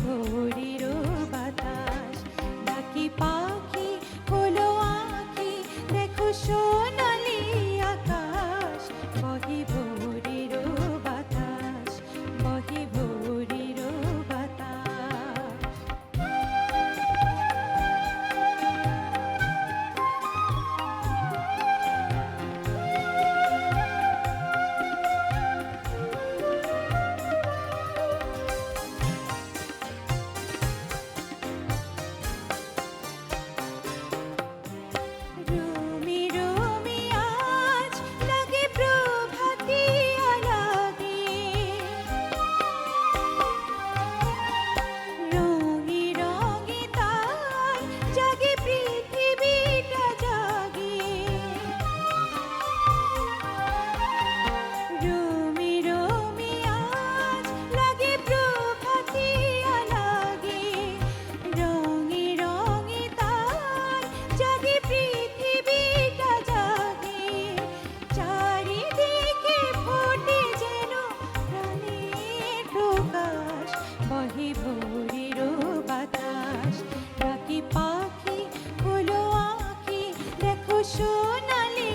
ভোরের বাতাস, ডাকি পাখি খোলো আঁখি, দেখো সোনালি আকাশ, বহে ভোরের বাতাস, বহে ভোরের বাতাস। রোমি রোমি আজ লাগে প্রভাতী আলাগে, রঙে রঙে তার জাগে পৃথিবীটা জাগে। রোমি রোমি আজ লাগে প্রভাতী আলাগে, রঙে রঙে তার জাগে পৃথিবীটা জাগে। চারিদিকে ফোটে যেন প্রাণের প্রকাশ, বহে ভোরের বাতাস, ডাকি পাখি খোলো আঁখি, দেখো সোনালি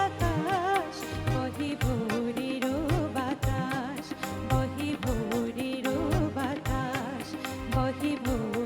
আকাশ, বহে ভোরের বাতাস, বহে ভোরের বাতাস, বহে ভোরের